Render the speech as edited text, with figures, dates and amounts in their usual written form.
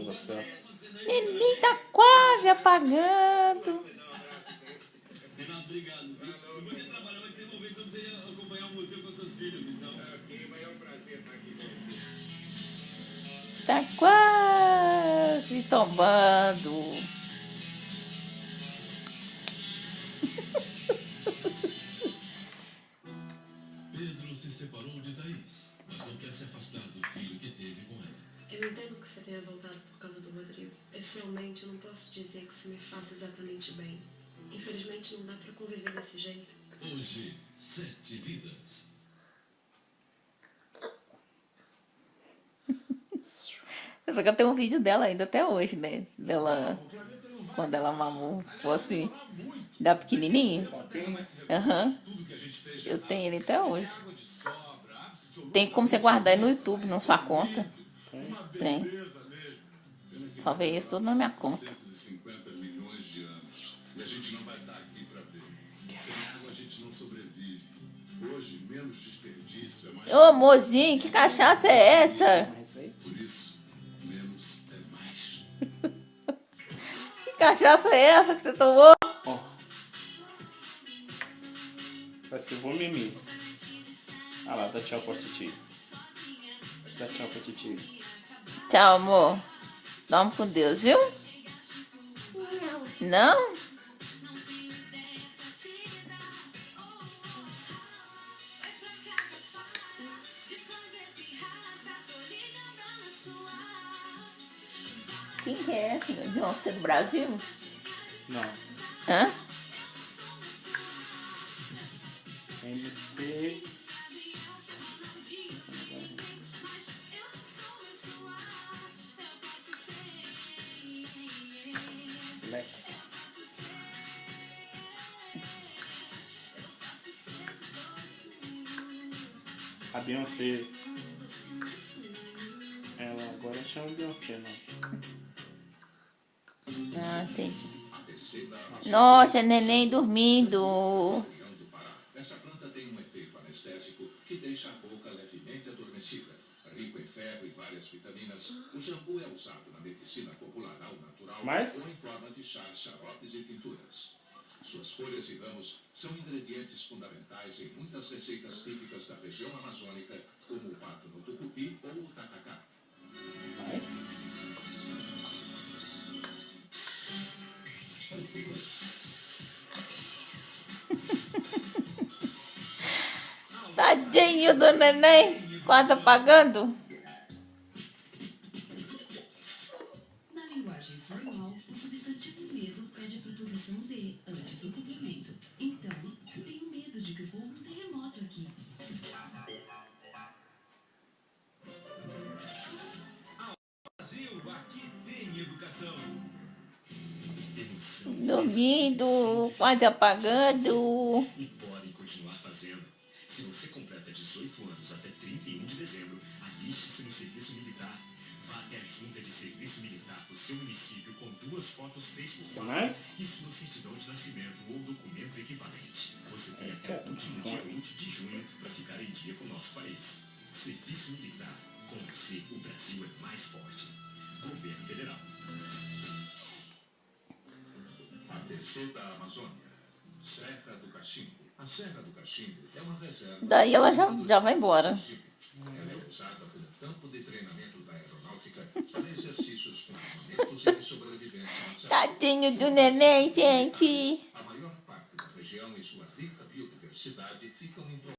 do céu. Neném tá quase apagando. Renato, obrigado. Eu vou ter trabalho, mas devolver então você ia acompanhar o museu com seus filhos, então. Ok, mas é um prazer estar aqui com você. Tá quase tombando. Pedro se separou de Thaís, mas não quer se afastar do filho que teve com ela. Eu entendo que você tenha voltado por causa do Rodrigo. Pessoalmente, eu não posso dizer que isso me faça exatamente bem. Infelizmente, não dá pra conviver desse jeito. Hoje, 7 vidas. Só que eu tenho um vídeo dela ainda até hoje, né? Dela, quando ela mamou, ficou assim, da pequenininha. Aham. Eu tenho ele até hoje. Tem como você guardar ele no YouTube, na sua conta. Tem. Só ver isso tudo na minha conta. 150 milhões de anos. E a gente não vai estar aqui para ver. Senão a gente não sobrevive. Hoje, menos desperdício é mais. Ô, mozinho, que cachaça é essa? Por isso, menos é mais. Que cachaça é essa que você tomou? Ó. Vai ser bom mimimi. Ah lá, dá tchau pra titi. Dá tchau pra titi. Tchau, amor. Dorme com Deus, viu? Não? Quem que é essa? Beyoncé do Brasil? Não. Hã? MC. Lex. A Beyoncé. Ela agora chama Beyoncé, não. Ah, entendi. Nossa, neném dormindo. Essa planta tem um efeito anestésico que deixa a boca levemente adormecida. Rico em ferro e várias vitaminas, o shampoo é usado na medicina popular ao natural Mas? ou em forma de chás, xaropes e tinturas. Suas folhas e ramos são ingredientes fundamentais em muitas receitas típicas da região amazônica, como o pato no tucupi ou o tacacá. Mas? Tadinho do neném, quase apagando. Na linguagem formal, o substantivo medo é de preposição de antes do complemento. Então, tenho medo de que ocorra um terremoto aqui. Brasil, aqui tem educação. Dormindo, quase apagando. E podem continuar fazendo. Se você completa 18 anos até 31 de dezembro, aliste-se no serviço militar. Vá até a junta de serviço militar do seu município com 2 fotos 3x4. Mas? Isso no certidão de nascimento ou documento equivalente. Você tem até Cara, o último dia fome. 20 de junho para ficar em dia com o nosso país. Serviço militar. Com você, o Brasil é mais forte. Governo Federal. ABC da Amazônia. Serra do Cachimbo. A Serra do Cachimbo é uma reserva. Daí ela já vai embora. Ela é usada como campo de treinamento da aeronáutica para exercícios com armamentos e de sobrevivência na selva. Tadinho do neném, gente. A maior parte da região e sua rica biodiversidade ficam em